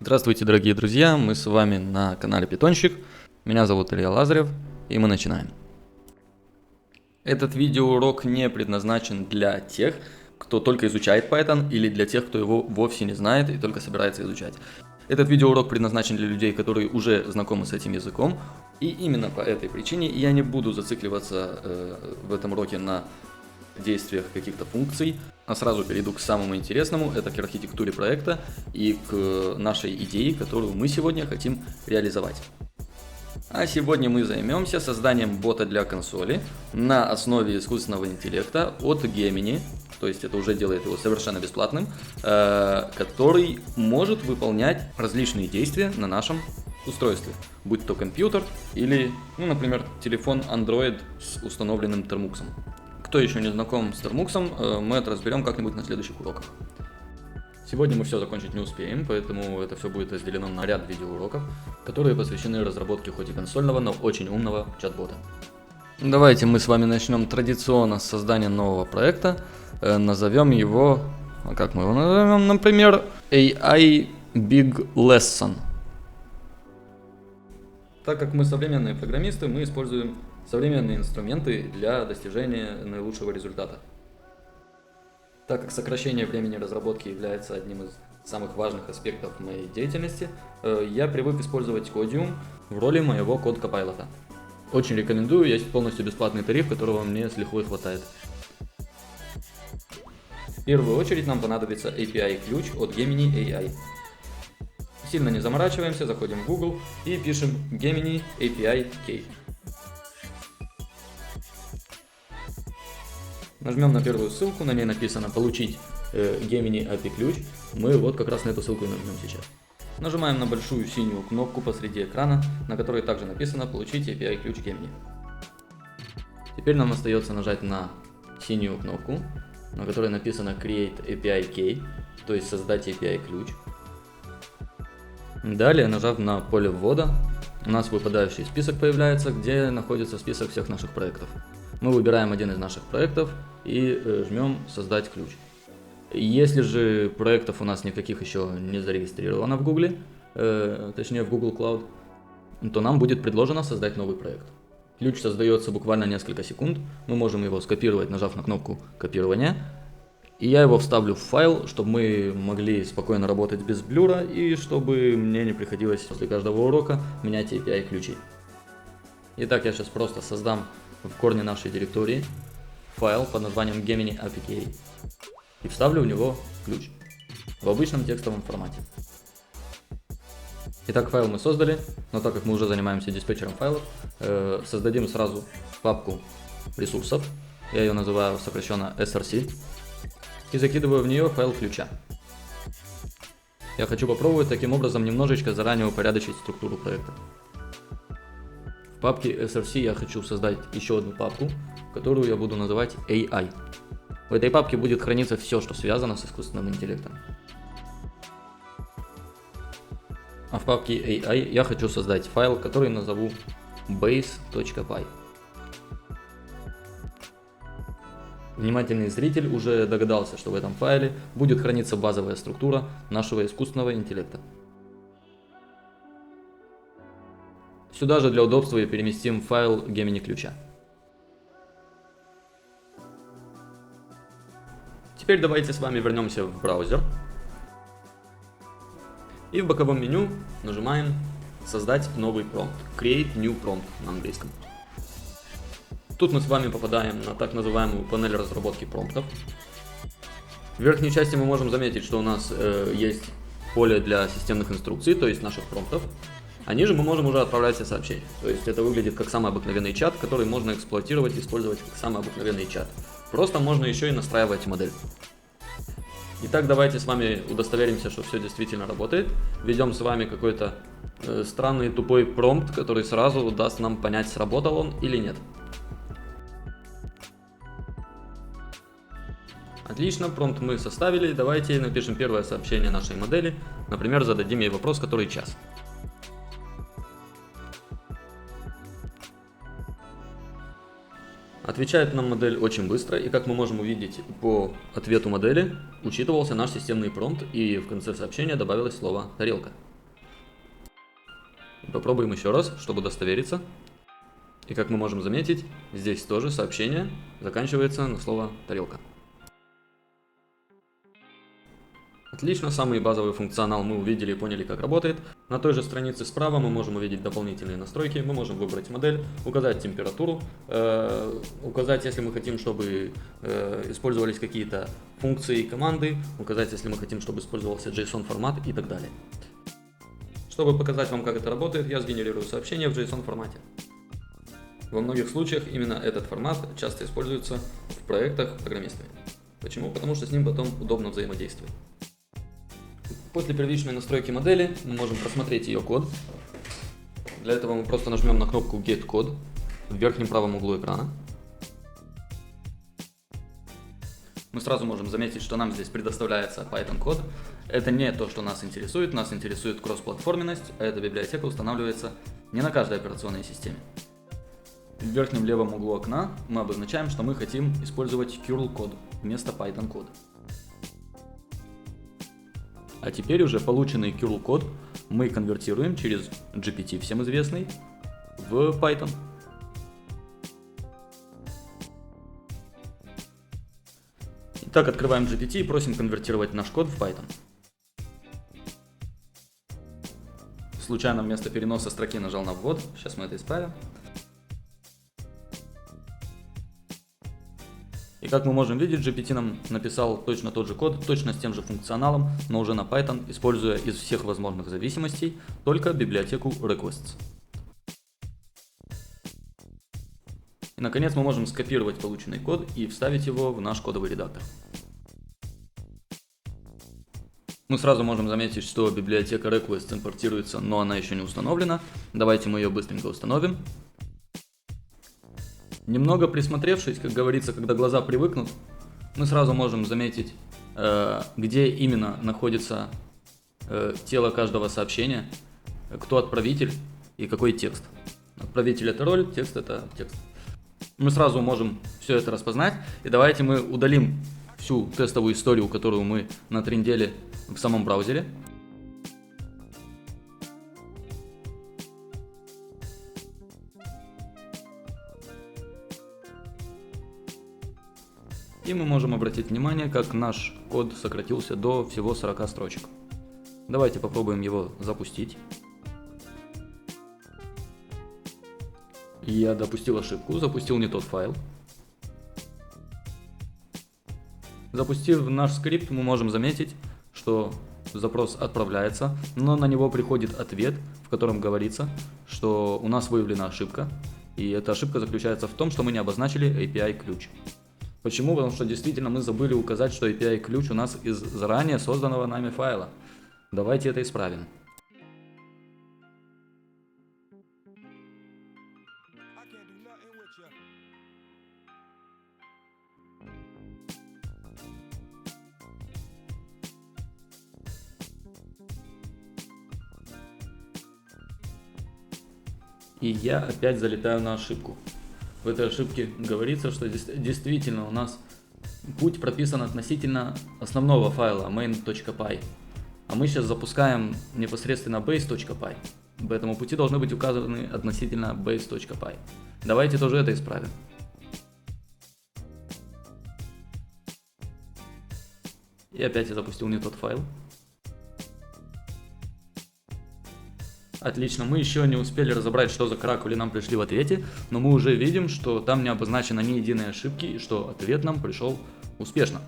Здравствуйте, дорогие друзья, мы с вами на канале Питончик. Меня зовут Илья Лазарев, и мы начинаем. Этот видеоурок не предназначен для тех, кто только изучает Python, или для тех, кто его вовсе не знает и только собирается изучать. Этот видеоурок предназначен для людей, которые уже знакомы с этим языком, и именно по этой причине я не буду зацикливаться в этом уроке на действиях каких-то функций, а сразу перейду к самому интересному, это к архитектуре проекта и к нашей идее, которую мы сегодня хотим реализовать. А сегодня мы займемся созданием бота для консоли на основе искусственного интеллекта от Gemini, то есть это уже делает его совершенно бесплатным, который может выполнять различные действия на нашем устройстве, будь то компьютер или, например, телефон Android с установленным термуксом. Кто еще не знаком с термуксом, мы это разберем как-нибудь на следующих уроках. Сегодня мы все закончить не успеем, поэтому это все будет разделено на ряд видеоуроков, которые посвящены разработке хоть и консольного, но очень умного чат-бота. Давайте мы с вами начнем традиционно с создания нового проекта. Назовем его, как мы его назовем, например, AI Big Lesson. Так как мы современные программисты, мы используем современные инструменты для достижения наилучшего результата. Так как сокращение времени разработки является одним из самых важных аспектов моей деятельности, я привык использовать Codium в роли моего код-копайлота. Очень рекомендую, есть полностью бесплатный тариф, которого мне с лихвой хватает. В первую очередь нам понадобится API-ключ от Gemini AI. Сильно не заморачиваемся, заходим в Google и пишем Gemini API Key. Нажмем на первую ссылку, на ней написано «Получить Gemini API ключ». Мы вот как раз на эту ссылку и нажмем сейчас. Нажимаем на большую синюю кнопку посреди экрана, на которой также написано «Получить API ключ Gemini». Теперь нам остается нажать на синюю кнопку, на которой написано «Create API Key», то есть «Создать API ключ». Далее, нажав на поле ввода, у нас выпадающий список появляется, где находится список всех наших проектов. Мы выбираем один из наших проектов и жмем «Создать ключ». Если же проектов у нас никаких еще не зарегистрировано в Google, точнее в Google Cloud, то нам будет предложено создать новый проект. Ключ создается буквально несколько секунд, мы можем его скопировать, нажав на кнопку копирования, и я его вставлю в файл, чтобы мы могли спокойно работать без блюра и чтобы мне не приходилось после каждого урока менять API ключи. Итак, я сейчас просто создам в корне нашей директории файл под названием Gemini API Key и вставлю в него ключ в обычном текстовом формате. Итак, файл мы создали, но так как мы уже занимаемся диспетчером файлов, создадим сразу папку ресурсов, я ее называю сокращенно SRC, и закидываю в нее файл ключа. Я хочу попробовать таким образом немножечко заранее упорядочить структуру проекта. В папке SRC я хочу создать еще одну папку, которую я буду называть AI. В этой папке будет храниться все, что связано с искусственным интеллектом. А в папке AI я хочу создать файл, который назову base.py. Внимательный зритель уже догадался, что в этом файле будет храниться базовая структура нашего искусственного интеллекта. Сюда же для удобства переместим файл Gemini ключа. Теперь давайте с вами вернемся в браузер. И в боковом меню нажимаем «Создать новый промпт». Create new prompt на английском. Тут мы с вами попадаем на так называемую панель разработки промптов. В верхней части мы можем заметить, что у нас есть поле для системных инструкций, то есть наших промптов. А ниже мы можем уже отправлять все сообщения. То есть это выглядит как самый обыкновенный чат, который можно эксплуатировать и использовать как самый обыкновенный чат. Просто можно еще и настраивать модель. Итак, давайте с вами удостоверимся, что все действительно работает. Введем с вами какой-то странный тупой промпт, который сразу даст нам понять, сработал он или нет. Отлично, промпт мы составили. Давайте напишем первое сообщение нашей модели. Например, зададим ей вопрос, который час. Отвечает нам модель очень быстро, и как мы можем увидеть по ответу модели, учитывался наш системный промпт, и в конце сообщения добавилось слово «тарелка». Попробуем еще раз, чтобы удостовериться. И как мы можем заметить, здесь тоже сообщение заканчивается на слово «тарелка». Отлично, самый базовый функционал мы увидели и поняли, как работает. На той же странице справа мы можем увидеть дополнительные настройки, мы можем выбрать модель, указать температуру, указать, если мы хотим, чтобы использовались какие-то функции и команды, указать, если мы хотим, чтобы использовался JSON формат и так далее. Чтобы показать вам, как это работает, я сгенерирую сообщение в JSON формате. Во многих случаях именно этот формат часто используется в проектах программистами. Почему? Потому что с ним потом удобно взаимодействовать. После первичной настройки модели мы можем просмотреть ее код. Для этого мы просто нажмем на кнопку Get Code в верхнем правом углу экрана. Мы сразу можем заметить, что нам здесь предоставляется Python код. Это не то, что нас интересует кроссплатформенность, а эта библиотека устанавливается не на каждой операционной системе. В верхнем левом углу окна мы обозначаем, что мы хотим использовать curl код вместо Python кода. А теперь уже полученный curl код мы конвертируем через GPT, всем известный, в Python. Итак, открываем GPT и просим конвертировать наш код в Python. Случайно вместо переноса строки нажал на ввод, сейчас мы это исправим. И как мы можем видеть, GPT нам написал точно тот же код, точно с тем же функционалом, но уже на Python, используя из всех возможных зависимостей только библиотеку requests. И наконец мы можем скопировать полученный код и вставить его в наш кодовый редактор. Мы сразу можем заметить, что библиотека requests импортируется, но она еще не установлена. Давайте мы ее быстренько установим. Немного присмотревшись, как говорится, когда глаза привыкнут, мы сразу можем заметить, где именно находится тело каждого сообщения, кто отправитель и какой текст. Отправитель — это роль, текст — это текст. Мы сразу можем все это распознать, и давайте мы удалим всю тестовую историю, которую мы натрендели в самом браузере. И мы можем обратить внимание, как наш код сократился до всего 40 строчек. Давайте попробуем его запустить. Я допустил ошибку, запустил не тот файл. Запустив наш скрипт, мы можем заметить, что запрос отправляется, но на него приходит ответ, в котором говорится, что у нас выявлена ошибка. И эта ошибка заключается в том, что мы не обозначили API-ключ. Почему? Потому что действительно мы забыли указать, что API-ключ у нас из заранее созданного нами файла. Давайте это исправим. И я опять залетаю на ошибку. В этой ошибке говорится, что действительно у нас путь прописан относительно основного файла main.py. А мы сейчас запускаем непосредственно base.py. В этом пути должны быть указаны относительно base.py. Давайте тоже это исправим. И опять я запустил не тот файл. Отлично, мы еще не успели разобрать, что за каракули нам пришли в ответе, но мы уже видим, что там не обозначено ни единой ошибки и что ответ нам пришел успешно.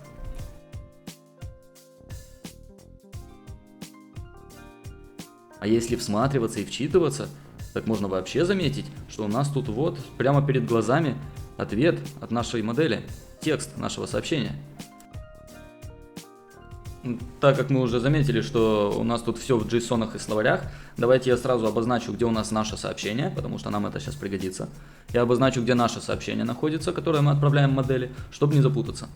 А если всматриваться и вчитываться, так можно вообще заметить, что у нас тут вот прямо перед глазами ответ от нашей модели, текст нашего сообщения. Так как мы уже заметили, что у нас тут все в JSON и словарях, давайте я сразу обозначу, где у нас наше сообщение, потому что нам это сейчас пригодится. Я обозначу, где наше сообщение находится, которое мы отправляем модели, чтобы не запутаться.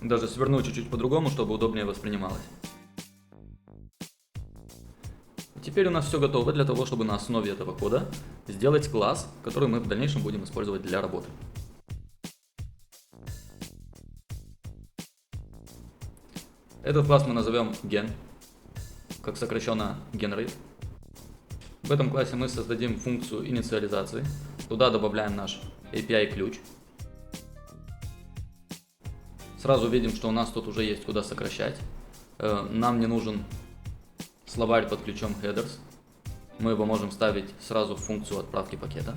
Даже сверну чуть-чуть по-другому, чтобы удобнее воспринималось. Теперь у нас все готово для того, чтобы на основе этого кода сделать класс, который мы в дальнейшем будем использовать для работы. Этот класс мы назовем gen, как сокращенно generate. В этом классе мы создадим функцию инициализации. Туда добавляем наш API ключ. Сразу видим, что у нас тут уже есть куда сокращать. Нам не нужен словарь под ключом headers. Мы его можем ставить сразу в функцию отправки пакета.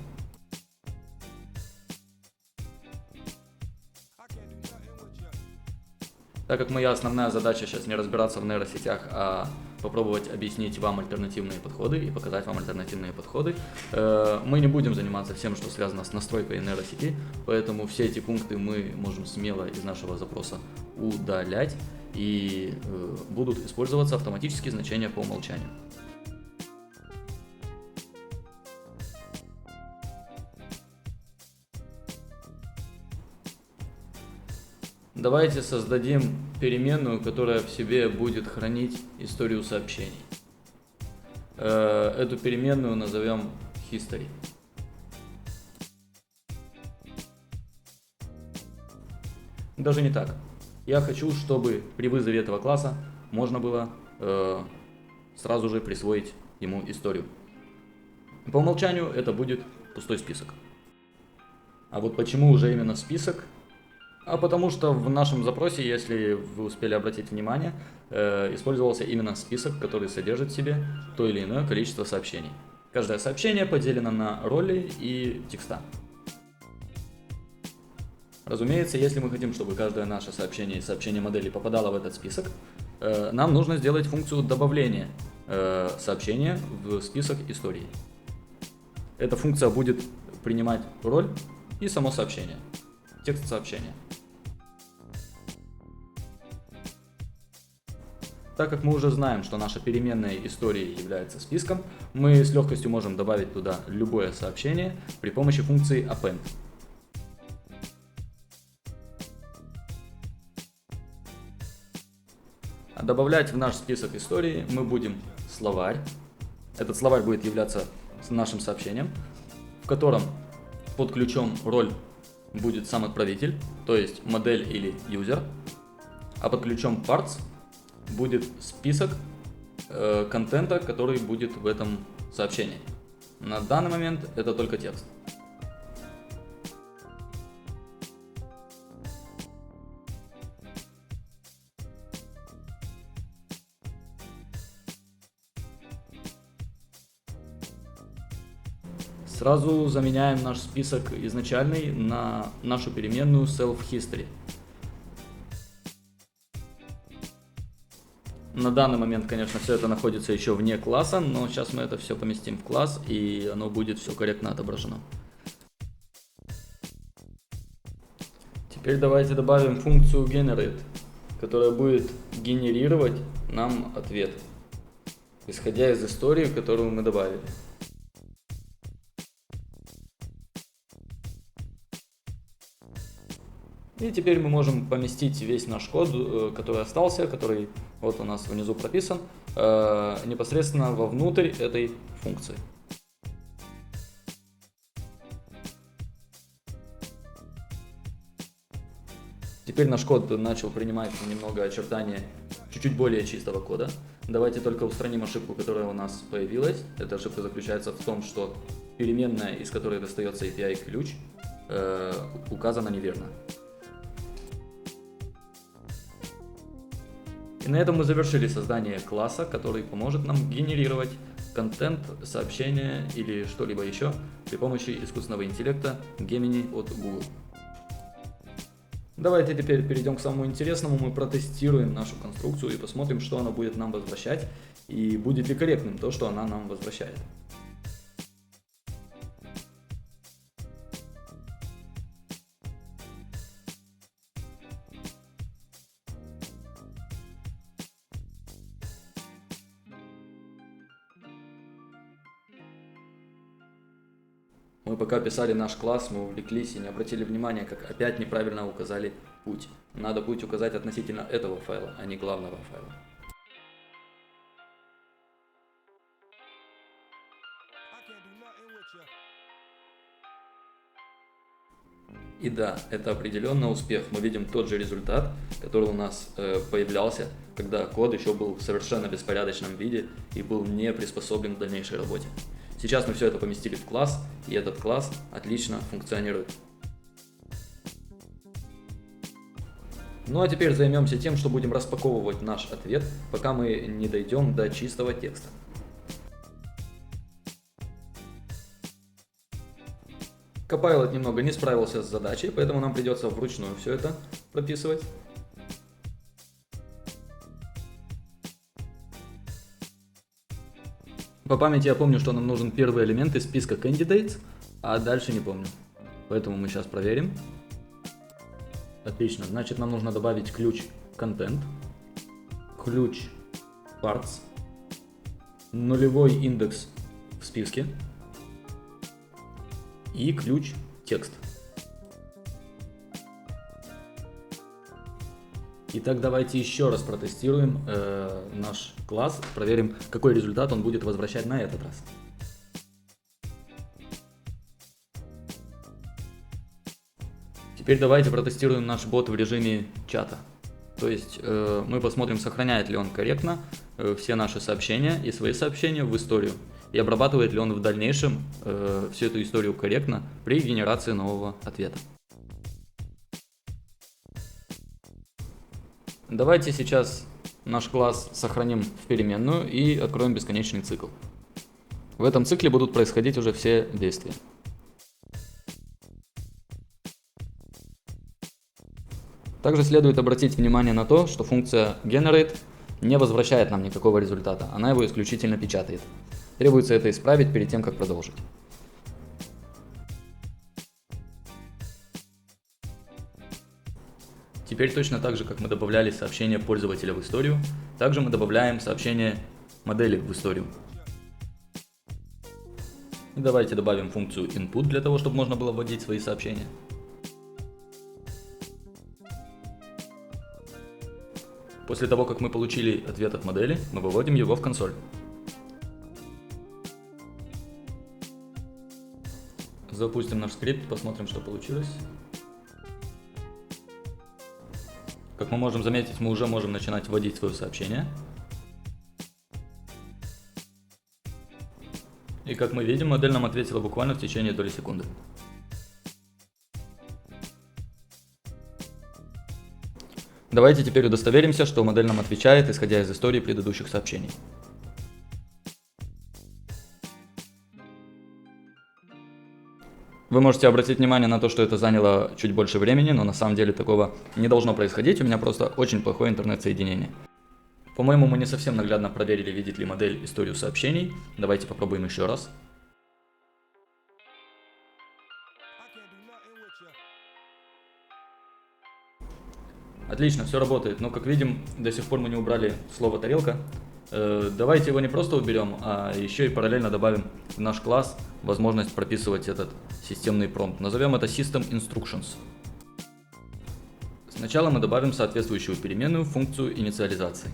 Так как моя основная задача сейчас не разбираться в нейросетях, а попробовать объяснить вам альтернативные подходы и показать вам альтернативные подходы, мы не будем заниматься всем, что связано с настройкой нейросети, поэтому все эти пункты мы можем смело из нашего запроса удалять, и будут использоваться автоматические значения по умолчанию. Давайте создадим переменную, которая в себе будет хранить историю сообщений. Эту переменную назовем history. Даже не так. Я хочу, чтобы при вызове этого класса можно было сразу же присвоить ему историю. По умолчанию это будет пустой список. А вот почему уже именно список? А потому что в нашем запросе, если вы успели обратить внимание, использовался именно список, который содержит в себе то или иное количество сообщений. Каждое сообщение поделено на роли и текста. Разумеется, если мы хотим, чтобы каждое наше сообщение и сообщение модели попадало в этот список, нам нужно сделать функцию добавления сообщения в список истории. Эта функция будет принимать роль и само сообщение, текст сообщения. Так как мы уже знаем, что наша переменная истории является списком, мы с легкостью можем добавить туда любое сообщение при помощи функции append. А добавлять в наш список истории мы будем словарь. Этот словарь будет являться нашим сообщением, в котором под ключом роль будет сам отправитель, то есть модель или юзер, а под ключом parts будет список контента, который будет в этом сообщении. На данный момент это только текст. Сразу заменяем наш список изначальный на нашу переменную self-history. На данный момент, конечно, все это находится еще вне класса, но сейчас мы это все поместим в класс, и оно будет все корректно отображено. Теперь давайте добавим функцию generate, которая будет генерировать нам ответ, исходя из истории, которую мы добавили. И теперь мы можем поместить весь наш код, который остался, который вот у нас внизу прописан, непосредственно вовнутрь этой функции. Теперь наш код начал принимать немного очертания чуть-чуть более чистого кода. Давайте только устраним ошибку, которая у нас появилась. Эта ошибка заключается в том, что переменная, из которой достается API ключ, указана неверно. И на этом мы завершили создание класса, который поможет нам генерировать контент, сообщения или что-либо еще при помощи искусственного интеллекта Gemini от Google. Давайте теперь перейдем к самому интересному. Мы протестируем нашу конструкцию и посмотрим, что она будет нам возвращать и будет ли корректным то, что она нам возвращает. Мы пока писали наш класс, мы увлеклись и не обратили внимания, как опять неправильно указали путь. Надо путь указать относительно этого файла, а не главного файла. И да, это определенно успех. Мы видим тот же результат, который у нас появлялся, когда код еще был в совершенно беспорядочном виде и был не приспособлен к дальнейшей работе. Сейчас мы все это поместили в класс, и этот класс отлично функционирует. Ну а теперь займемся тем, что будем распаковывать наш ответ, пока мы не дойдем до чистого текста. Copilot немного не справился с задачей, поэтому нам придется вручную все это прописывать. По памяти я помню, что нам нужен первый элемент из списка candidates, а дальше не помню. Поэтому мы сейчас проверим. Отлично, значит нам нужно добавить ключ content, ключ parts, нулевой индекс в списке и ключ текст. Итак, давайте еще раз протестируем наш класс, проверим, какой результат он будет возвращать на этот раз. Теперь давайте протестируем наш бот в режиме чата. То есть мы посмотрим, сохраняет ли он корректно все наши сообщения и свои сообщения в историю. И обрабатывает ли он в дальнейшем всю эту историю корректно при генерации нового ответа. Давайте сейчас наш класс сохраним в переменную и откроем бесконечный цикл. В этом цикле будут происходить уже все действия. Также следует обратить внимание на то, что функция generate не возвращает нам никакого результата, она его исключительно печатает. Требуется это исправить перед тем, как продолжить. Теперь точно так же, как мы добавляли сообщение пользователя в историю, также мы добавляем сообщение модели в историю. И давайте добавим функцию input для того, чтобы можно было вводить свои сообщения. После того, как мы получили ответ от модели, мы выводим его в консоль. Запустим наш скрипт, посмотрим, что получилось. Как мы можем заметить, мы уже можем начинать вводить свое сообщение. И как мы видим, модель нам ответила буквально в течение доли секунды. Давайте теперь удостоверимся, что модель нам отвечает, исходя из истории предыдущих сообщений. Вы можете обратить внимание на то, что это заняло чуть больше времени, но на самом деле такого не должно происходить, у меня просто очень плохое интернет-соединение. По-моему, мы не совсем наглядно проверили, видит ли модель историю сообщений. Давайте попробуем еще раз. Отлично, все работает, но как видим, до сих пор мы не убрали слово тарелка. Давайте его не просто уберем, а еще и параллельно добавим в наш класс возможность прописывать этот системный промпт. Назовем это System Instructions. Сначала мы добавим соответствующую переменную функцию инициализации.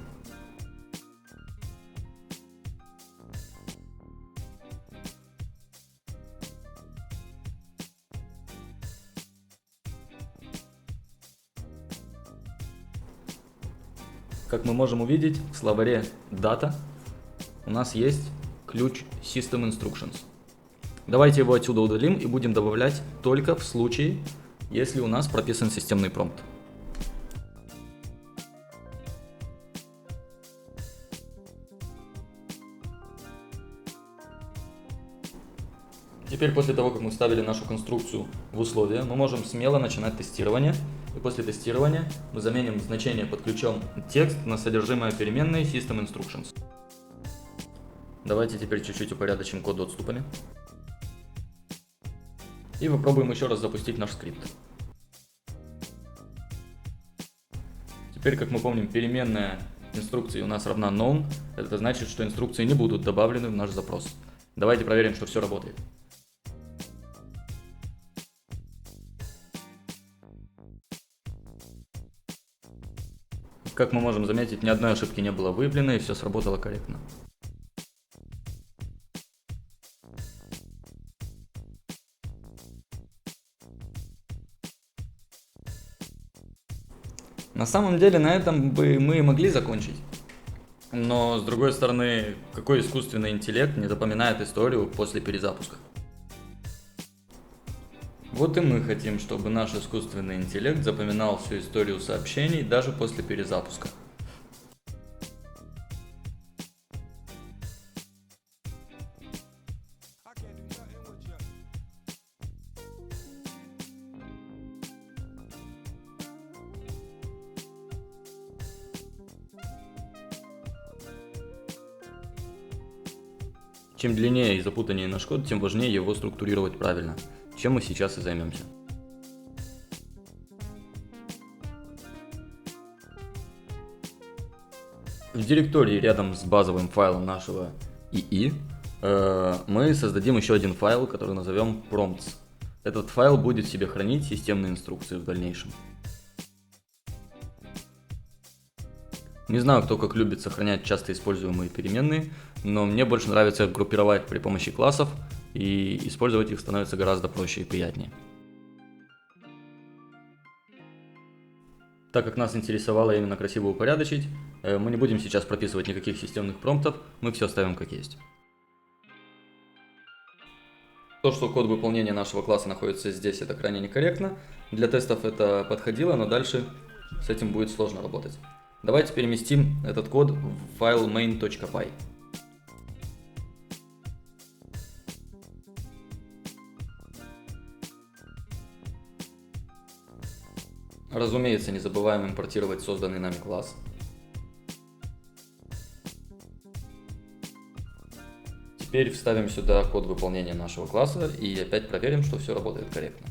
Как мы можем увидеть, в словаре Data у нас есть ключ System Instructions. Давайте его отсюда удалим и будем добавлять только в случае, если у нас прописан системный промпт. Теперь, после того, как мы вставили нашу конструкцию в условия, мы можем смело начинать тестирование. И после тестирования мы заменим значение под ключом текст на содержимое переменной System Instructions. Давайте теперь чуть-чуть упорядочим код отступами. И попробуем еще раз запустить наш скрипт. Теперь, как мы помним, переменная инструкции у нас равна known. Это значит, что инструкции не будут добавлены в наш запрос. Давайте проверим, что все работает. Как мы можем заметить, ни одной ошибки не было выявлено и все сработало корректно. На самом деле на этом бы мы и могли закончить. Но с другой стороны, какой искусственный интеллект не запоминает историю после перезапуска? Вот и мы хотим, чтобы наш искусственный интеллект запоминал всю историю сообщений даже после перезапуска. Чем длиннее и запутаннее наш код, тем важнее его структурировать правильно, чем мы сейчас и займемся. В директории рядом с базовым файлом нашего ИИ мы создадим еще один файл, который назовем prompts. Этот файл будет в себе хранить системные инструкции в дальнейшем. Не знаю, кто как любит сохранять часто используемые переменные, но мне больше нравится их группировать при помощи классов, и использовать их становится гораздо проще и приятнее. Так как нас интересовало именно красиво упорядочить, мы не будем сейчас прописывать никаких системных промптов, мы все оставим как есть. То, что код выполнения нашего класса находится здесь, это крайне некорректно. Для тестов это подходило, но дальше с этим будет сложно работать. Давайте переместим этот код в файл main.py. Разумеется, не забываем импортировать созданный нами класс. Теперь вставим сюда код выполнения нашего класса и опять проверим, что все работает корректно.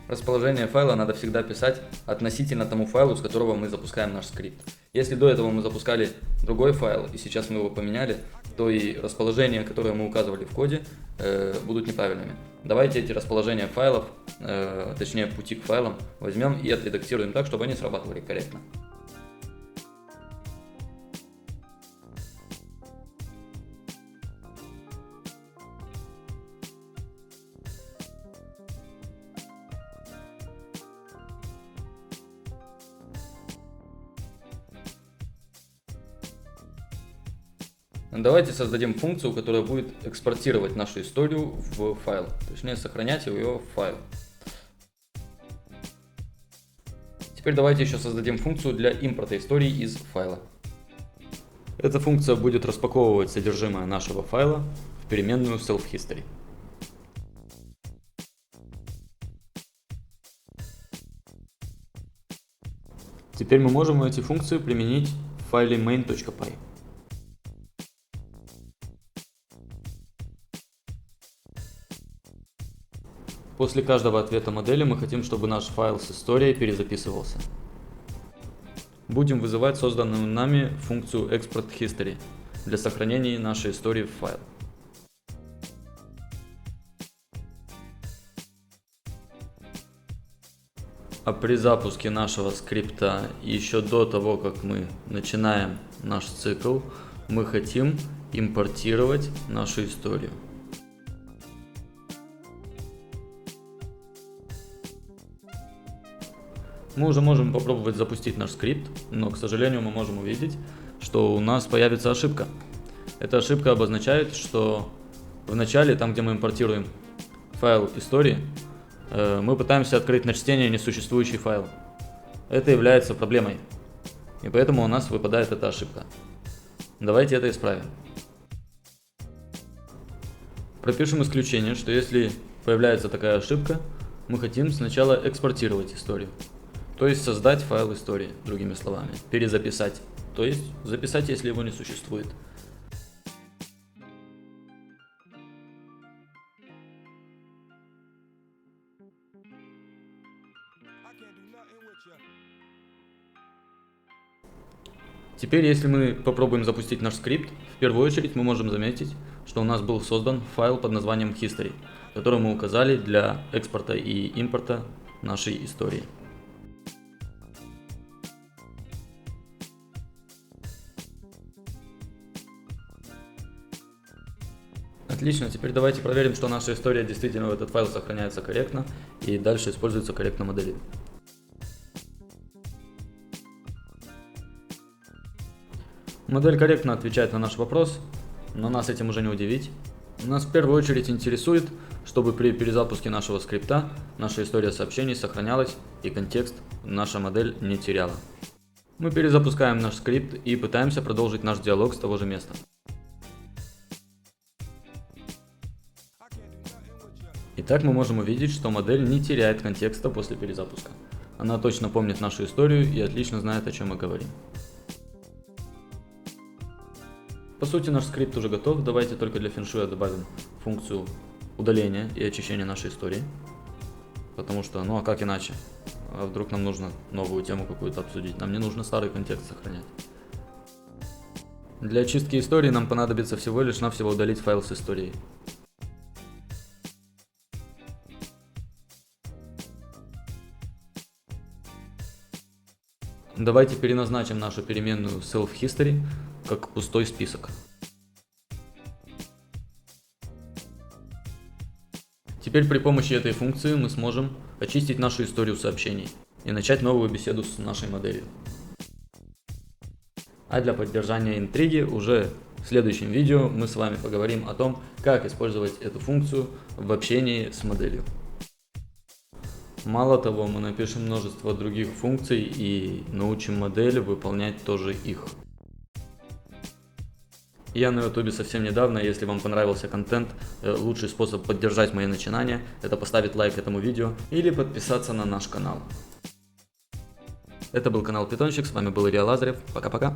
Расположение файла надо всегда писать относительно тому файлу, с которого мы запускаем наш скрипт. Если до этого мы запускали другой файл и сейчас мы его поменяли, то и расположения, которые мы указывали в коде, будут неправильными. Давайте эти расположения файлов, точнее пути к файлам, возьмем и отредактируем так, чтобы они срабатывали корректно. Давайте создадим функцию, которая будет экспортировать нашу историю в файл, точнее сохранять ее в файл. Теперь давайте еще создадим функцию для импорта истории из файла. Эта функция будет распаковывать содержимое нашего файла в переменную self-history. Теперь мы можем эти функции применить в файле main.py. После каждого ответа модели мы хотим, чтобы наш файл с историей перезаписывался. Будем вызывать созданную нами функцию export history для сохранения нашей истории в файл. А при запуске нашего скрипта, еще до того, как мы начинаем наш цикл, мы хотим импортировать нашу историю. Мы уже можем попробовать запустить наш скрипт, но, к сожалению, мы можем увидеть, что у нас появится ошибка. Эта ошибка обозначает, что в начале, там где мы импортируем файл истории, мы пытаемся открыть на чтение несуществующий файл. Это является проблемой, и поэтому у нас выпадает эта ошибка. Давайте это исправим. Пропишем исключение, что если появляется такая ошибка, мы хотим сначала экспортировать историю. То есть создать файл истории, другими словами, перезаписать, то есть записать, если его не существует. Теперь, если мы попробуем запустить наш скрипт, в первую очередь мы можем заметить, что у нас был создан файл под названием history, который мы указали для экспорта и импорта нашей истории. Отлично, теперь давайте проверим, что наша история действительно в этот файл сохраняется корректно и дальше используется корректно моделью. Модель корректно отвечает на наш вопрос, но нас этим уже не удивить. Нас в первую очередь интересует, чтобы при перезапуске нашего скрипта наша история сообщений сохранялась и контекст наша модель не теряла. Мы перезапускаем наш скрипт и пытаемся продолжить наш диалог с того же места. Итак, мы можем увидеть, что модель не теряет контекста после перезапуска. Она точно помнит нашу историю и отлично знает, о чем мы говорим. По сути, наш скрипт уже готов. Давайте только для феншуя добавим функцию удаления и очищения нашей истории. Потому что, ну а как иначе? А вдруг нам нужно новую тему какую-то обсудить? Нам не нужно старый контекст сохранять. Для очистки истории нам понадобится всего лишь навсего удалить файл с историей. Давайте переназначим нашу переменную self-history как пустой список. Теперь при помощи этой функции мы сможем очистить нашу историю сообщений и начать новую беседу с нашей моделью. А для поддержания интриги уже в следующем видео мы с вами поговорим о том, как использовать эту функцию в общении с моделью. Мало того, мы напишем множество других функций и научим модель выполнять тоже их. Я на YouTube совсем недавно, если вам понравился контент, лучший способ поддержать мои начинания – это поставить лайк этому видео или подписаться на наш канал. Это был канал Питончик, с вами был Илья Лазарев, пока-пока.